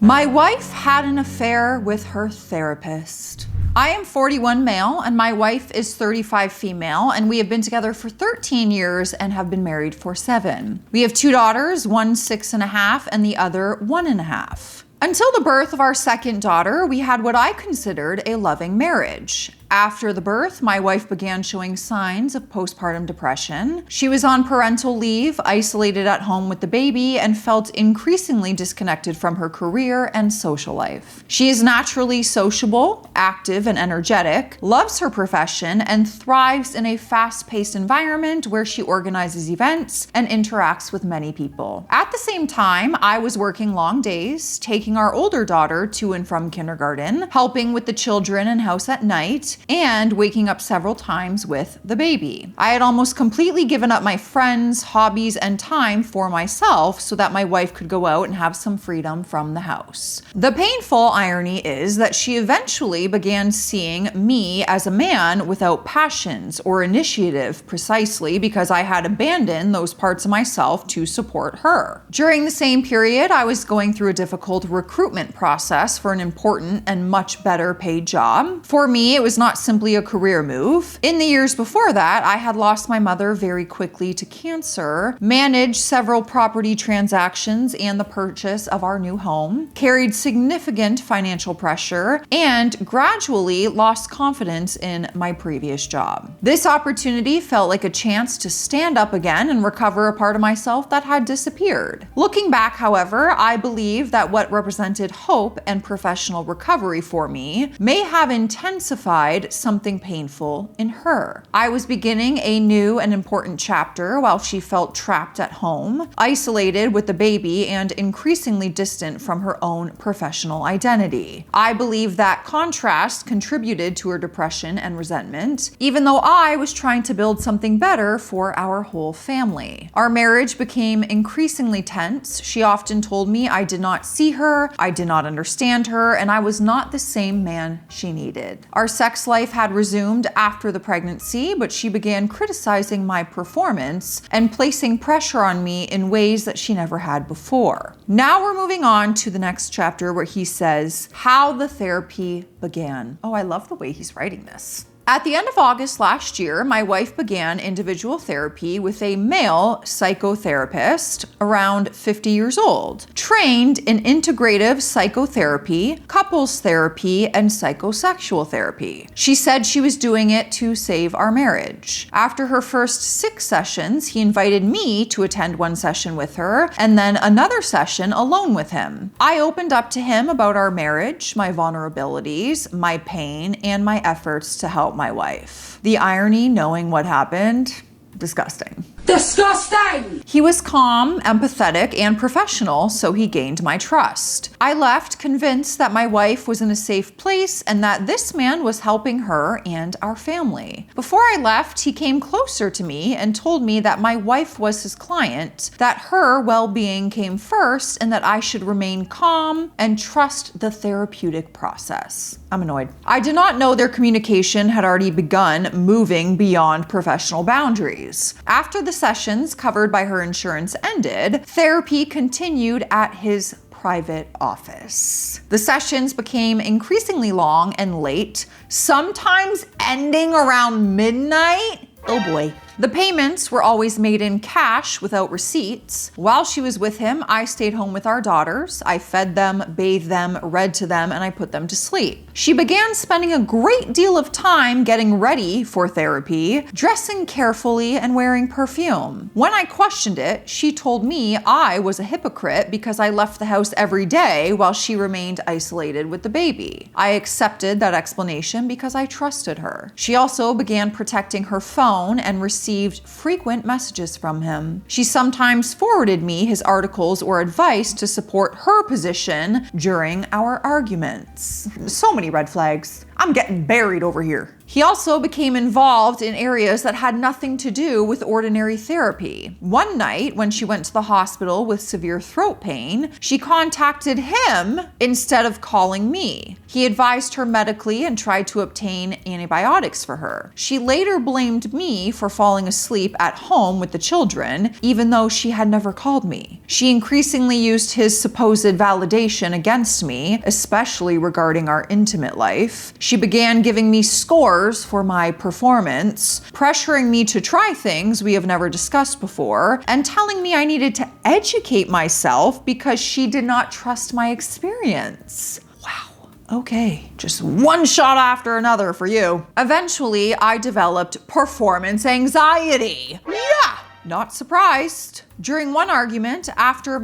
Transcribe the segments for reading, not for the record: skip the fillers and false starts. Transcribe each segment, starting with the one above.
My wife had an affair with her therapist. I am 41 male and my wife is 35 female, and we have been together for 13 years and have been married for 7. We have 2 daughters, one 6.5 and the other 1.5. Until the birth of our second daughter, we had what I considered a loving marriage. After the birth, my wife began showing signs of postpartum depression. She was on parental leave, isolated at home with the baby, and felt increasingly disconnected from her career and social life. She is naturally sociable, active, and energetic, loves her profession, and thrives in a fast-paced environment where she organizes events and interacts with many people. At the same time, I was working long days, taking our older daughter to and from kindergarten, helping with the children and house at night, and waking up several times with the baby. I had almost completely given up my friends, hobbies, and time for myself so that my wife could go out and have some freedom from the house. The painful irony is that she eventually began seeing me as a man without passions or initiative, precisely because I had abandoned those parts of myself to support her. During the same period, I was going through a difficult recruitment process for an important and much better paid job. For me, it was not simply a career move. In the years before that, I had lost my mother very quickly to cancer, managed several property transactions and the purchase of our new home, carried significant financial pressure, and gradually lost confidence in my previous job. This opportunity felt like a chance to stand up again and recover a part of myself that had disappeared. Looking back, however, I believe that what represented hope and professional recovery for me may have intensified something painful in her. I was beginning a new and important chapter while she felt trapped at home, isolated with the baby, and increasingly distant from her own professional identity. I believe that contrast contributed to her depression and resentment, even though I was trying to build something better for our whole family. Our marriage became increasingly tense. She often told me I did not see her, I did not understand her, and I was not the same man she needed. Our sex life had resumed after the pregnancy, but she began criticizing my performance and placing pressure on me in ways that she never had before. Now we're moving on to the next chapter where he says how the therapy began. Oh, I love the way he's writing this. At the end of August last year, my wife began individual therapy with a male psychotherapist around 50 years old, trained in integrative psychotherapy, couples therapy, and psychosexual therapy. She said she was doing it to save our marriage. After her first 6 sessions, he invited me to attend one session with her and then another session alone with him. I opened up to him about our marriage, my vulnerabilities, my pain, and my efforts to help my wife. The irony, knowing what happened, disgusting. Disgusting! He was calm, empathetic, and professional, so he gained my trust. I left convinced that my wife was in a safe place and that this man was helping her and our family. Before I left, he came closer to me and told me that my wife was his client, that her well-being came first, and that I should remain calm and trust the therapeutic process. I'm annoyed. I did not know their communication had already begun moving beyond professional boundaries. After the sessions covered by her insurance ended, therapy continued at his private office. The sessions became increasingly long and late, sometimes ending around midnight. Oh boy. The payments were always made in cash without receipts. While she was with him, I stayed home with our daughters. I fed them, bathed them, read to them, and I put them to sleep. She began spending a great deal of time getting ready for therapy, dressing carefully, and wearing perfume. When I questioned it, she told me I was a hypocrite because I left the house every day while she remained isolated with the baby. I accepted that explanation because I trusted her. She also began protecting her phone and received frequent messages from him. She sometimes forwarded me his articles or advice to support her position during our arguments. So many red flags. I'm getting buried over here. He also became involved in areas that had nothing to do with ordinary therapy. One night, when she went to the hospital with severe throat pain, she contacted him instead of calling me. He advised her medically and tried to obtain antibiotics for her. She later blamed me for falling asleep at home with the children, even though she had never called me. She increasingly used his supposed validation against me, especially regarding our intimate life. She began giving me scores for my performance, pressuring me to try things we have never discussed before, and telling me I needed to educate myself because she did not trust my experience. Wow. Okay, just one shot after another for you. Eventually, I developed performance anxiety. Yeah, not surprised. During one argument, after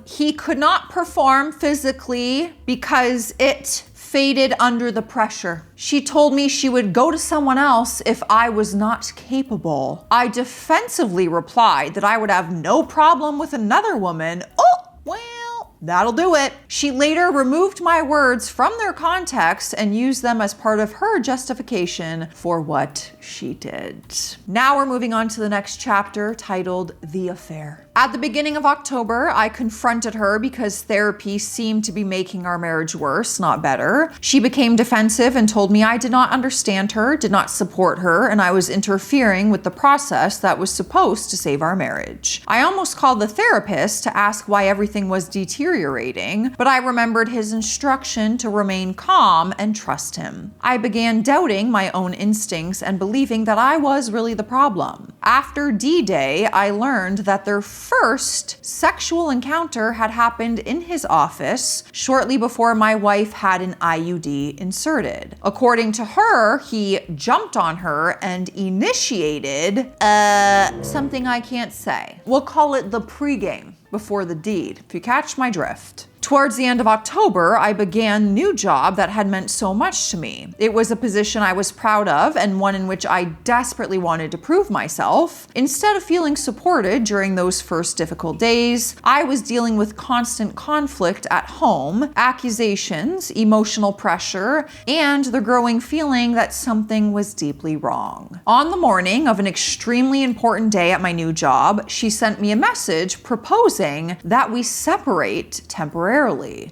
he could not perform physically because it faded under the pressure. She told me she would go to someone else if I was not capable. I defensively replied that I would have no problem with another woman. Oh, well, that'll do it. She later removed my words from their context and used them as part of her justification for what she did. Now we're moving on to the next chapter titled The Affair. At the beginning of October, I confronted her because therapy seemed to be making our marriage worse, not better. She became defensive and told me I did not understand her, did not support her, and I was interfering with the process that was supposed to save our marriage. I almost called the therapist to ask why everything was deteriorating, but I remembered his instruction to remain calm and trust him. I began doubting my own instincts and believing that I was really the problem. After D-Day, I learned that their first sexual encounter had happened in his office shortly before my wife had an IUD inserted. According to her, he jumped on her and initiated something I can't say. We'll call it the pregame before the deed, if you catch my drift. Towards the end of October, I began a new job that had meant so much to me. It was a position I was proud of and one in which I desperately wanted to prove myself. Instead of feeling supported during those first difficult days, I was dealing with constant conflict at home, accusations, emotional pressure, and the growing feeling that something was deeply wrong. On the morning of an extremely important day at my new job, she sent me a message proposing that we separate temporarily.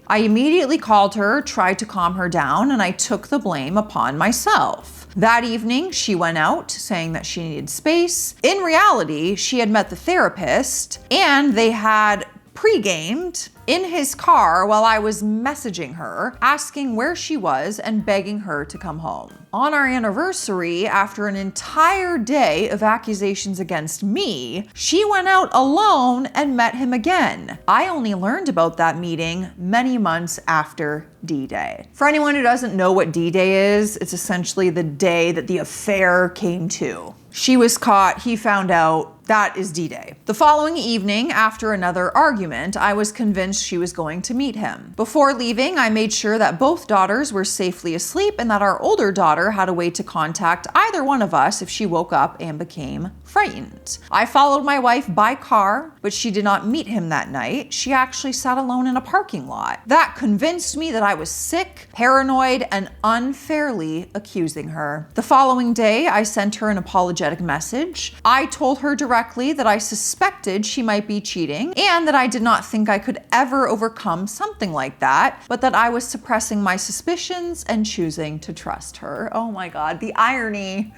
I immediately called her, tried to calm her down, and I took the blame upon myself. That evening, she went out saying that she needed space. In reality, she had met the therapist and they had pre-gamed in his car while I was messaging her, asking where she was and begging her to come home. On our anniversary, after an entire day of accusations against me, she went out alone and met him again. I only learned about that meeting many months after D-Day. For anyone who doesn't know what D-Day is, it's essentially the day that the affair came to. She was caught, he found out. That is D-Day. The following evening, after another argument, I was convinced she was going to meet him. Before leaving, I made sure that both daughters were safely asleep and that our older daughter had a way to contact either one of us if she woke up and became frightened. I followed my wife by car, but she did not meet him that night. She actually sat alone in a parking lot. That convinced me that I was sick, paranoid, and unfairly accusing her. The following day, I sent her an apologetic message. I told her directly that I suspected she might be cheating and that I did not think I could ever overcome something like that, but that I was suppressing my suspicions and choosing to trust her. Oh my God, the irony.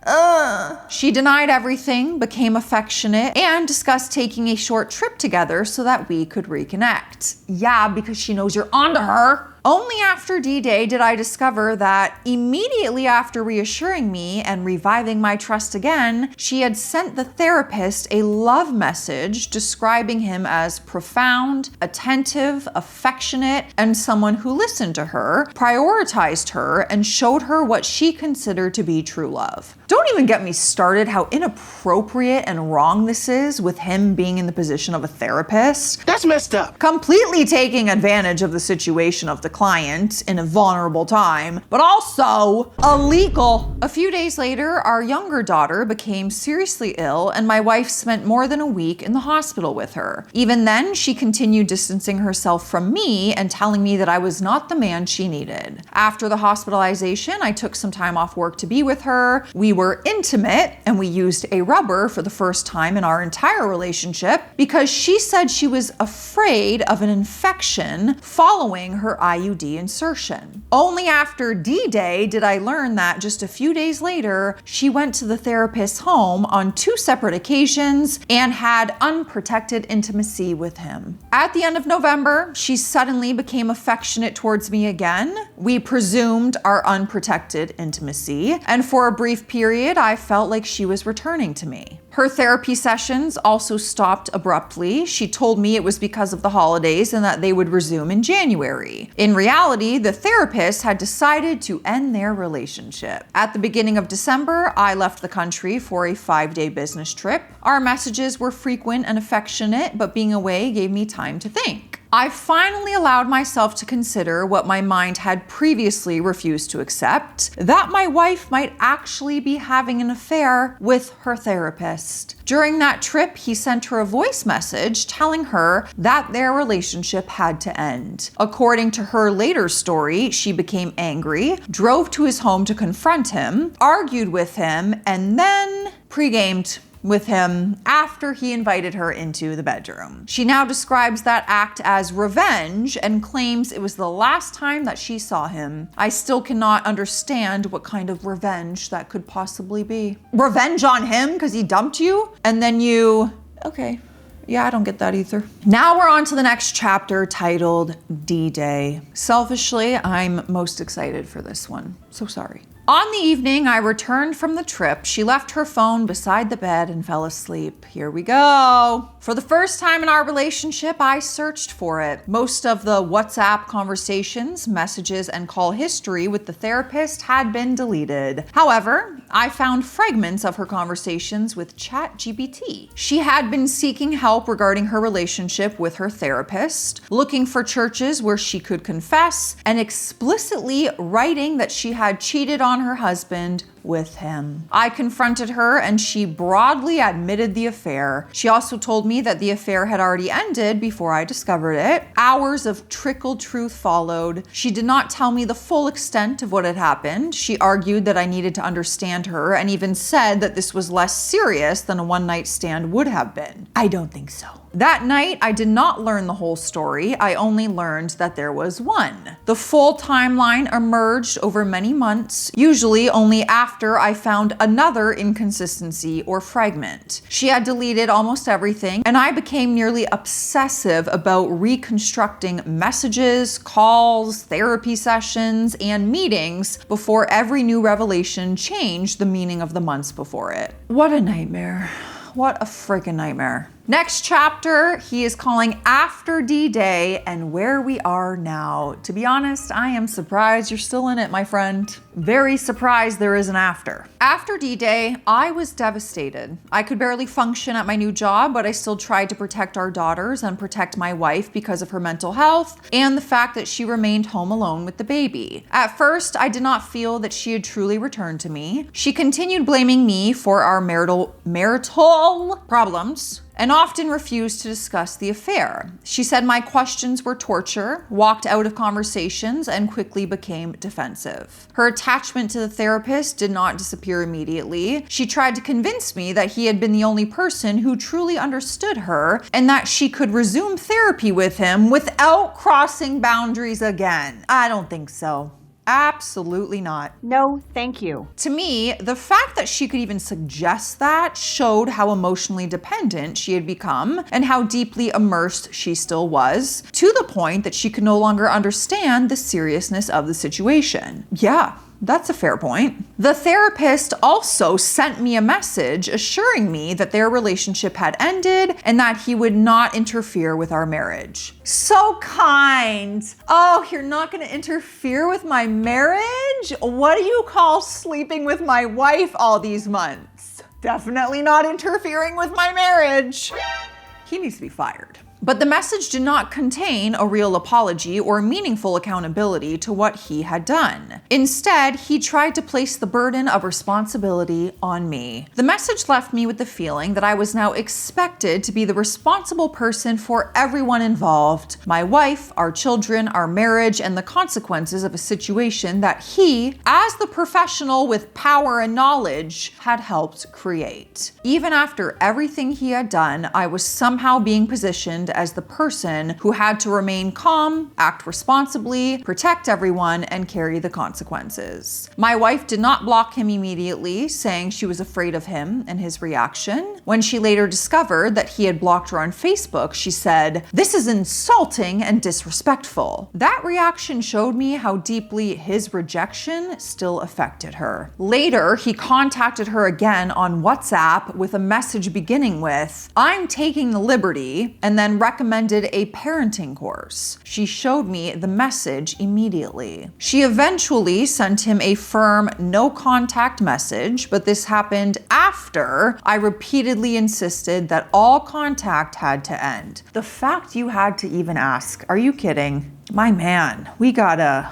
She denied everything, became affectionate, and discussed taking a short trip together so that we could reconnect. Yeah, because she knows you're onto her. Only after D-Day did I discover that immediately after reassuring me and reviving my trust again, she had sent the therapist a love message describing him as profound, attentive, affectionate, and someone who listened to her, prioritized her, and showed her what she considered to be true love. Don't even get me started how inappropriate and wrong this is with him being in the position of a therapist. That's messed up. Completely taking advantage of the situation of the client in a vulnerable time, but also illegal. A few days later, our younger daughter became seriously ill and my wife spent more than a week in the hospital with her. Even then, she continued distancing herself from me and telling me that I was not the man she needed. After the hospitalization, I took some time off work to be with her. We were intimate and we used a rubber for the first time in our entire relationship because she said she was afraid of an infection following her IUD insertion. Only after D-Day did I learn that just a few days later, she went to the therapist's home on 2 separate occasions and had unprotected intimacy with him. At the end of November, she suddenly became affectionate towards me again. We presumed our unprotected intimacy, and for a brief period, I felt like she was returning to me. Her therapy sessions also stopped abruptly. She told me it was because of the holidays and that they would resume in January. In reality, the therapist had decided to end their relationship. At the beginning of December, I left the country for a 5-day business trip. Our messages were frequent and affectionate, but being away gave me time to think. I finally allowed myself to consider what my mind had previously refused to accept, that my wife might actually be having an affair with her therapist. During that trip, he sent her a voice message telling her that their relationship had to end. According to her later story, she became angry, drove to his home to confront him, argued with him, and then pre-gamed with him after he invited her into the bedroom. She now describes that act as revenge and claims it was the last time that she saw him. I still cannot understand what kind of revenge that could possibly be. Revenge on him because he dumped you? And then okay. Yeah, I don't get that either. Now we're on to the next chapter titled D-Day. Selfishly, I'm most excited for this one. So sorry. On the evening I returned from the trip, she left her phone beside the bed and fell asleep. Here we go. For the first time in our relationship, I searched for it. Most of the WhatsApp conversations, messages, and call history with the therapist had been deleted. However, I found fragments of her conversations with ChatGPT. She had been seeking help regarding her relationship with her therapist, looking for churches where she could confess, and explicitly writing that she had cheated on her husband with him. I confronted her and she broadly admitted the affair. She also told me that the affair had already ended before I discovered it. Hours of trickled truth followed. She did not tell me the full extent of what had happened. She argued that I needed to understand her and even said that this was less serious than a one-night stand would have been. I don't think so. That night, I did not learn the whole story. I only learned that there was one. The full timeline emerged over many months, usually only after I found another inconsistency or fragment. She had deleted almost everything, and I became nearly obsessive about reconstructing messages, calls, therapy sessions, and meetings before every new revelation changed the meaning of the months before it. What a nightmare. What a freaking nightmare. Next chapter, he is calling After D-Day and Where We Are Now. To be honest, I am surprised you're still in it, my friend. Very surprised there is an after. After D-Day, I was devastated. I could barely function at my new job, but I still tried to protect our daughters and protect my wife because of her mental health and the fact that she remained home alone with the baby. At first, I did not feel that she had truly returned to me. She continued blaming me for our marital problems and often refused to discuss the affair. She said my questions were torture, walked out of conversations, and quickly became defensive. Her attachment to the therapist did not disappear immediately. She tried to convince me that he had been the only person who truly understood her and that she could resume therapy with him without crossing boundaries again. I don't think so. Absolutely not. No, thank you. To me, the fact that she could even suggest that showed how emotionally dependent she had become and how deeply immersed she still was, to the point that she could no longer understand the seriousness of the situation. Yeah. That's a fair point. The therapist also sent me a message assuring me that their relationship had ended and that he would not interfere with our marriage. So kind. Oh, you're not going to interfere with my marriage? What do you call sleeping with my wife all these months? Definitely not interfering with my marriage. He needs to be fired. But the message did not contain a real apology or meaningful accountability to what he had done. Instead, he tried to place the burden of responsibility on me. The message left me with the feeling that I was now expected to be the responsible person for everyone involved: my wife, our children, our marriage, and the consequences of a situation that he, as the professional with power and knowledge, had helped create. Even after everything he had done, I was somehow being positioned as the person who had to remain calm, act responsibly, protect everyone, and carry the consequences. My wife did not block him immediately, saying she was afraid of him and his reaction. When she later discovered that he had blocked her on Facebook, she said, "This is insulting and disrespectful." That reaction showed me how deeply his rejection still affected her. Later, he contacted her again on WhatsApp with a message beginning with, "I'm taking the liberty," and then recommended a parenting course. She showed me the message immediately. She eventually sent him a firm no contact message, but this happened after I repeatedly insisted that all contact had to end. The fact you had to even ask, are you kidding? My man, we gotta,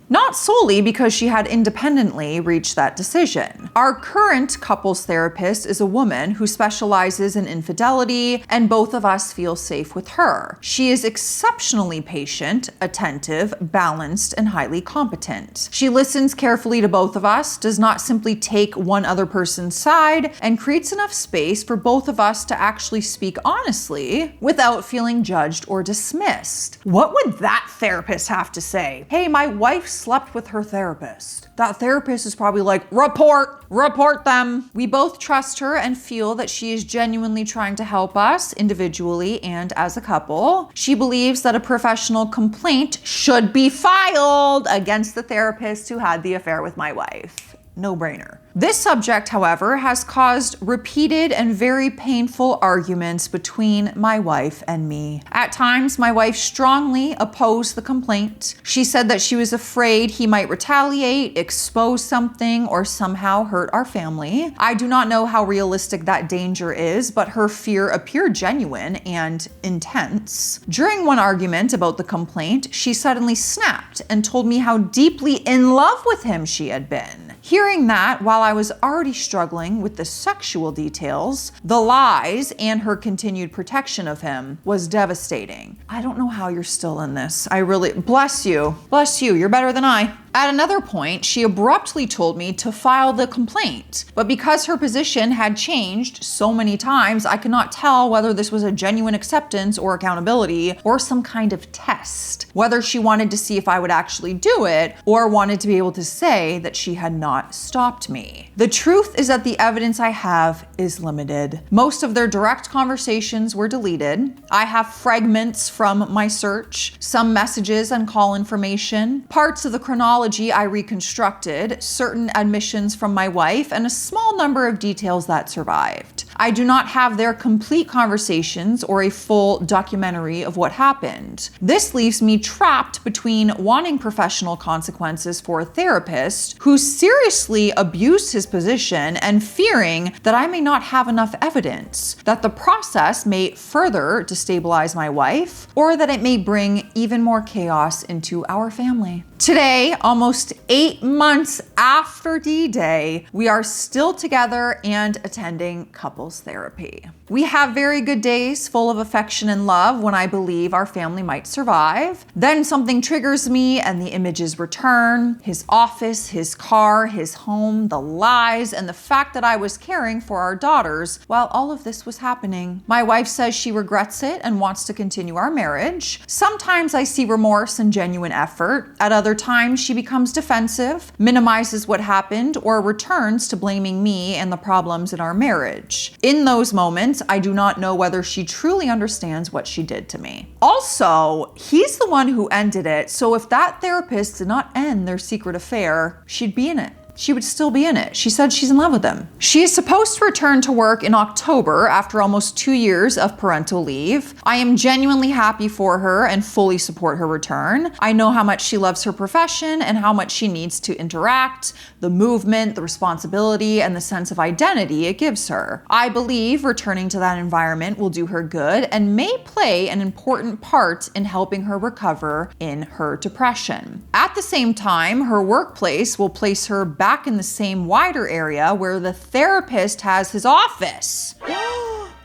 Not solely because she had independently reached that decision. Our current couples therapist is a woman who specializes in infidelity, and both of us feel safe with her. She is exceptionally patient, attentive, balanced, and highly competent. She listens carefully to both of us, does not simply take one other person's side, and creates enough space for both of us to actually speak honestly without feeling judged or dismissed. What would that therapist have to say? Hey, my wife slept with her therapist. That therapist is probably like, report them. We both trust her and feel that she is genuinely trying to help us individually and as a couple. She believes that a professional complaint should be filed against the therapist who had the affair with my wife. No brainer. This subject, however, has caused repeated and very painful arguments between my wife and me. At times, my wife strongly opposed the complaint. She said that she was afraid he might retaliate, expose something, or somehow hurt our family. I do not know how realistic that danger is, but her fear appeared genuine and intense. During one argument about the complaint, she suddenly snapped and told me how deeply in love with him she had been. Hearing that, while I was already struggling with the sexual details, the lies, and her continued protection of him was devastating. I don't know how you're still in this. I really, bless you. Bless you, you're better than I. At another point, she abruptly told me to file the complaint, but because her position had changed so many times, I could not tell whether this was a genuine acceptance or accountability or some kind of test, whether she wanted to see if I would actually do it or wanted to be able to say that she had not stopped me. The truth is that the evidence I have is limited. Most of their direct conversations were deleted. I have fragments from my search, some messages and call information, parts of the chronology I reconstructed, certain admissions from my wife, and a small number of details that survived. I do not have their complete conversations or a full documentary of what happened. This leaves me trapped between wanting professional consequences for a therapist who seriously abused his position and fearing that I may not have enough evidence, that the process may further destabilize my wife, or that it may bring even more chaos into our family. Today, almost 8 months after D-Day, we are still together and attending couples therapy. We have very good days full of affection and love when I believe our family might survive. Then something triggers me and the images return. His office, his car, his home, the lies, and the fact that I was caring for our daughters while all of this was happening. My wife says she regrets it and wants to continue our marriage. Sometimes I see remorse and genuine effort. At other times, she becomes defensive, minimizes what happened, or returns to blaming me and the problems in our marriage. In those moments, moment, I do not know whether she truly understands what she did to me. Also, he's the one who ended it, so if that therapist did not end their secret affair, she'd be in it. She would still be in it. She said she's in love with him. She is supposed to return to work in October after almost 2 years of parental leave. I am genuinely happy for her and fully support her return. I know how much she loves her profession and how much she needs to interact, the movement, the responsibility, and the sense of identity it gives her. I believe returning to that environment will do her good and may play an important part in helping her recover in her depression. At the same time, her workplace will place her back in the same wider area where the therapist has his office.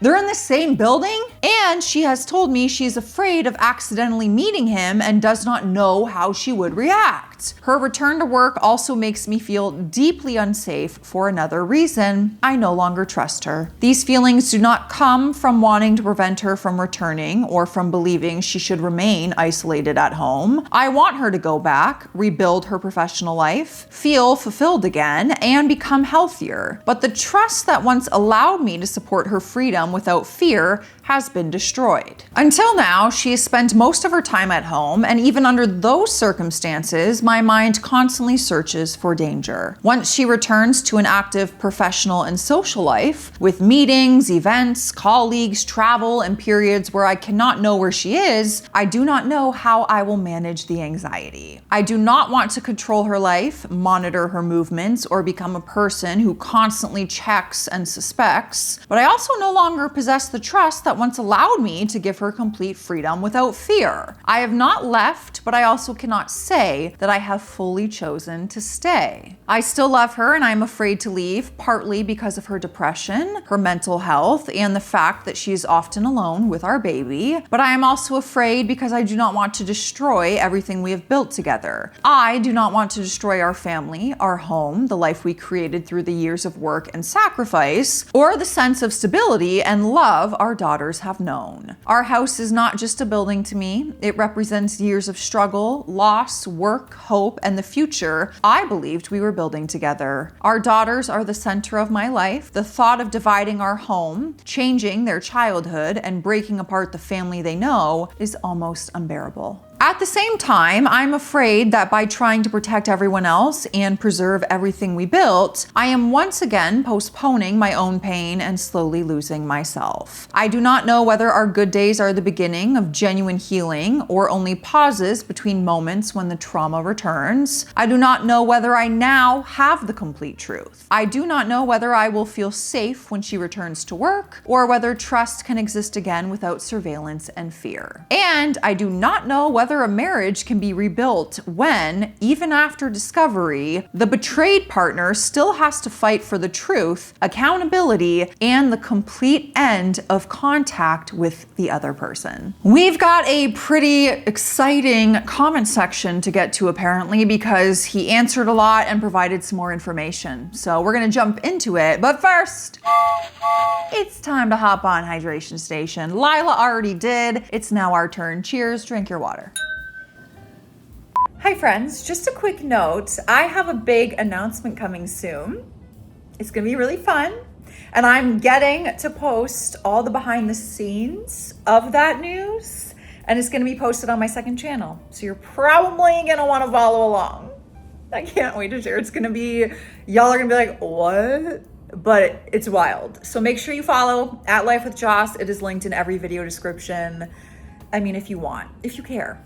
They're in the same building? And she has told me she's afraid of accidentally meeting him and does not know how she would react. Her return to work also makes me feel deeply unsafe for another reason. I no longer trust her. These feelings do not come from wanting to prevent her from returning or from believing she should remain isolated at home. I want her to go back, rebuild her professional life, feel fulfilled again, and become healthier. But the trust that once allowed me to support her freedom without fear has been destroyed. Until now, she has spent most of her time at home, and even under those circumstances, my mind constantly searches for danger. Once she returns to an active professional and social life, with meetings, events, colleagues, travel, and periods where I cannot know where she is, I do not know how I will manage the anxiety. I do not want to control her life, monitor her movements, or become a person who constantly checks and suspects, but I also no longer possess the trust that once allowed me to give her complete freedom without fear. I have not left, but I also cannot say that I have fully chosen to stay. I still love her and I'm afraid to leave, partly because of her depression, her mental health, and the fact that she is often alone with our baby. But I am also afraid because I do not want to destroy everything we have built together. I do not want to destroy our family, our home, the life we created through the years of work and sacrifice, or the sense of stability and love our daughters have known. Our house is not just a building to me. It represents years of struggle, loss, work, hope, and the future I believed we were building together. Our daughters are the center of my life. The thought of dividing our home, changing their childhood, and breaking apart the family they know is almost unbearable. At the same time, I'm afraid that by trying to protect everyone else and preserve everything we built, I am once again postponing my own pain and slowly losing myself. I do not know whether our good days are the beginning of genuine healing or only pauses between moments when the trauma returns. I do not know whether I now have the complete truth. I do not know whether I will feel safe when she returns to work or whether trust can exist again without surveillance and fear. And I do not know whether a marriage can be rebuilt when, even after discovery, the betrayed partner still has to fight for the truth, accountability, and the complete end of contact with the other person. We've got a pretty exciting comment section to get to apparently because he answered a lot and provided some more information. So we're gonna jump into it, but first, it's time to hop on Hydration Station. Lila already did. It's now our turn. Cheers, drink your water. Hi friends, just a quick note. I have a big announcement coming soon. It's gonna be really fun. And I'm getting to post all the behind the scenes of that news. And it's gonna be posted on my second channel. So you're probably gonna wanna follow along. I can't wait to share. It's gonna be, y'all are gonna be like, what? But it's wild. So make sure you follow at Life with Joss. It is linked in every video description. I mean, if you want, if you care.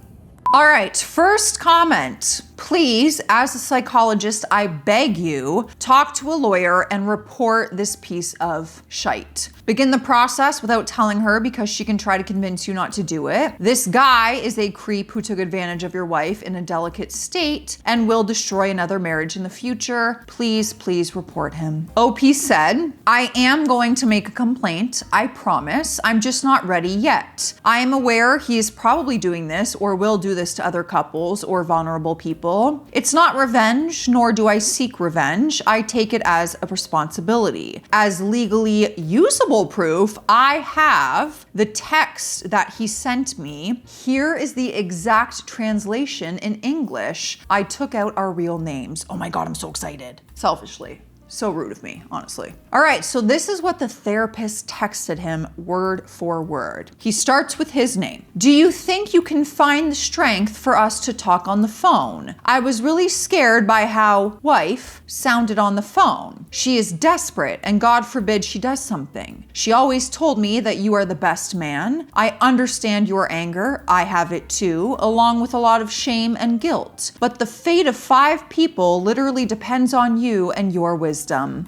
All right, first comment. Please, as a psychologist, I beg you, talk to a lawyer and report this piece of shite. Begin the process without telling her because she can try to convince you not to do it. This guy is a creep who took advantage of your wife in a delicate state and will destroy another marriage in the future. Please, please report him. OP said, I am going to make a complaint, I promise. I'm just not ready yet. I am aware he is probably doing this or will do this to other couples or vulnerable people. It's not revenge, nor do I seek revenge. I take it as a responsibility. As legally usable proof, I have the text that he sent me. Here is the exact translation in English. I took out our real names. Oh my God, I'm so excited. Selfishly. So rude of me, honestly. All right, so this is what the therapist texted him word for word. He starts with his name. Do you think you can find the strength for us to talk on the phone? I was really scared by how wife sounded on the phone. She is desperate and God forbid she does something. She always told me that you are the best man. I understand your anger. I have it too, along with a lot of shame and guilt. But the fate of 5 people literally depends on you and your wisdom.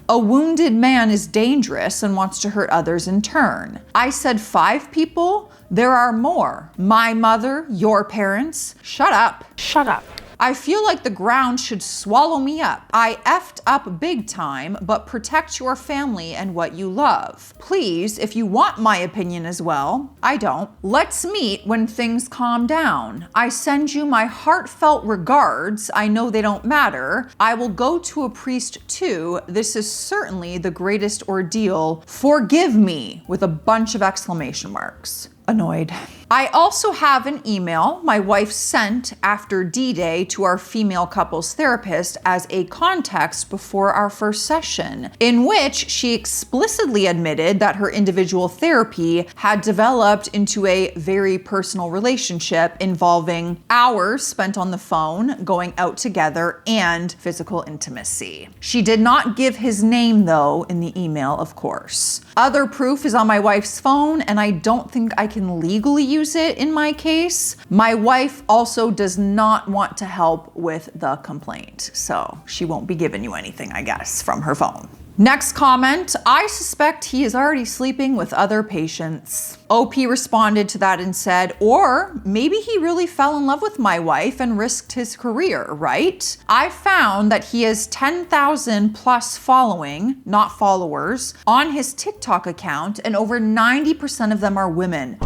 A wounded man is dangerous and wants to hurt others in turn. I said 5 people? There are more. My mother, your parents. Shut up. Shut up. I feel like the ground should swallow me up. I effed up big time, but protect your family and what you love. Please, if you want my opinion as well, I don't. Let's meet when things calm down. I send you my heartfelt regards. I know they don't matter. I will go to a priest too. This is certainly the greatest ordeal. Forgive me, with a bunch of exclamation marks. Annoyed. I also have an email my wife sent after D-Day to our female couples therapist as a context before our first session, in which she explicitly admitted that her individual therapy had developed into a very personal relationship involving hours spent on the phone, going out together, and physical intimacy. She did not give his name though in the email, of course. Other proof is on my wife's phone, and I don't think I can legally use it in my case. My wife also does not want to help with the complaint, so she won't be giving you anything, I guess, from her phone. Next comment, I suspect he is already sleeping with other patients. OP responded to that and said, or maybe he really fell in love with my wife and risked his career, right? I found that he has 10,000 plus following, not followers, on his TikTok account, and over 90% of them are women.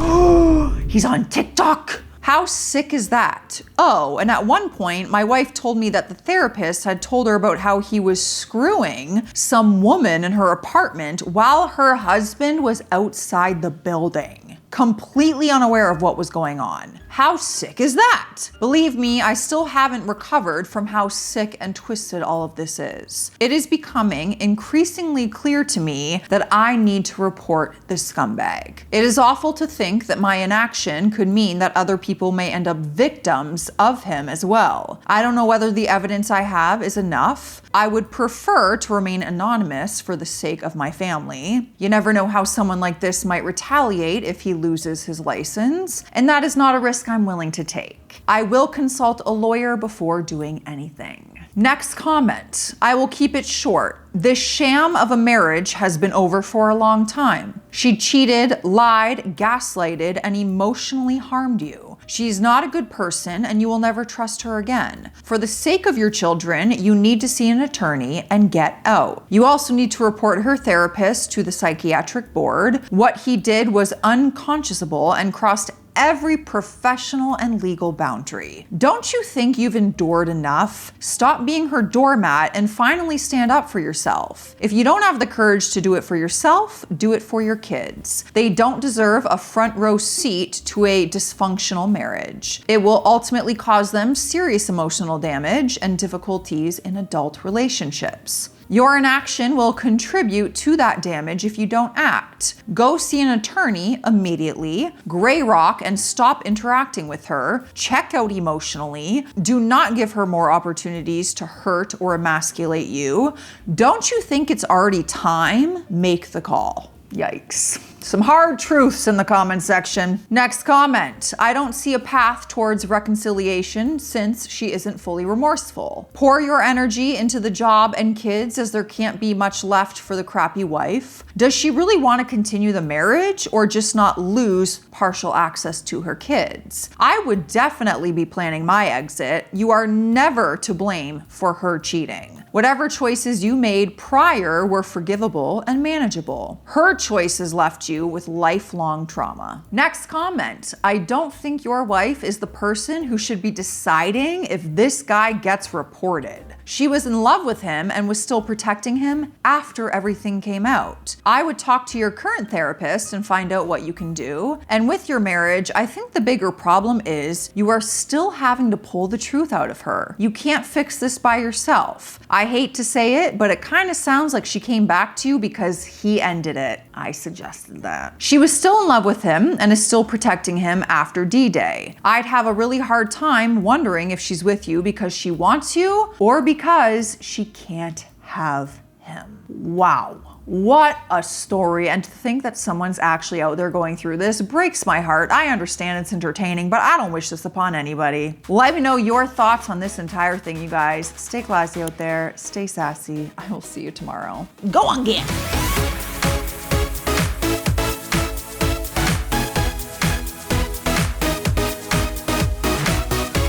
He's on TikTok. How sick is that? Oh, and at one point, my wife told me that the therapist had told her about how he was screwing some woman in her apartment while her husband was outside the building, completely unaware of what was going on. How sick is that? Believe me, I still haven't recovered from how sick and twisted all of this is. It is becoming increasingly clear to me that I need to report this scumbag. It is awful to think that my inaction could mean that other people may end up victims of him as well. I don't know whether the evidence I have is enough. I would prefer to remain anonymous for the sake of my family. You never know how someone like this might retaliate if he loses his license, and that is not a risk I'm willing to take. I will consult a lawyer before doing anything. Next comment. I will keep it short. This sham of a marriage has been over for a long time. She cheated, lied, gaslighted, and emotionally harmed you. She's not a good person, and you will never trust her again. For the sake of your children, you need to see an attorney and get out. You also need to report her therapist to the psychiatric board. What he did was unconscionable and crossed every professional and legal boundary. Don't you think you've endured enough? Stop being her doormat and finally stand up for yourself. If you don't have the courage to do it for yourself, do it for your kids. They don't deserve a front row seat to a dysfunctional marriage. It will ultimately cause them serious emotional damage and difficulties in adult relationships. Your inaction will contribute to that damage if you don't act. Go see an attorney immediately, gray rock and stop interacting with her, check out emotionally, do not give her more opportunities to hurt or emasculate you. Don't you think it's already time? Make the call. Yikes. Some hard truths in the comment section. Next comment. I don't see a path towards reconciliation since she isn't fully remorseful. Pour your energy into the job and kids as there can't be much left for the crappy wife. Does she really want to continue the marriage or just not lose partial access to her kids? I would definitely be planning my exit. You are never to blame for her cheating. Whatever choices you made prior were forgivable and manageable. Her choices left you with lifelong trauma. Next comment. I don't think your wife is the person who should be deciding if this guy gets reported. She was in love with him and was still protecting him after everything came out. I would talk to your current therapist and find out what you can do. And with your marriage, I think the bigger problem is you are still having to pull the truth out of her. You can't fix this by yourself. I hate to say it, but it kind of sounds like she came back to you because he ended it. I suggested that. She was still in love with him and is still protecting him after D-Day. I'd have a really hard time wondering if she's with you because she wants you or because she can't have him. Wow. What a story. And to think that someone's actually out there going through this breaks my heart. I understand it's entertaining, but I don't wish this upon anybody. Let me know your thoughts on this entire thing, you guys. Stay classy out there. Stay sassy. I will see you tomorrow. Go on, get.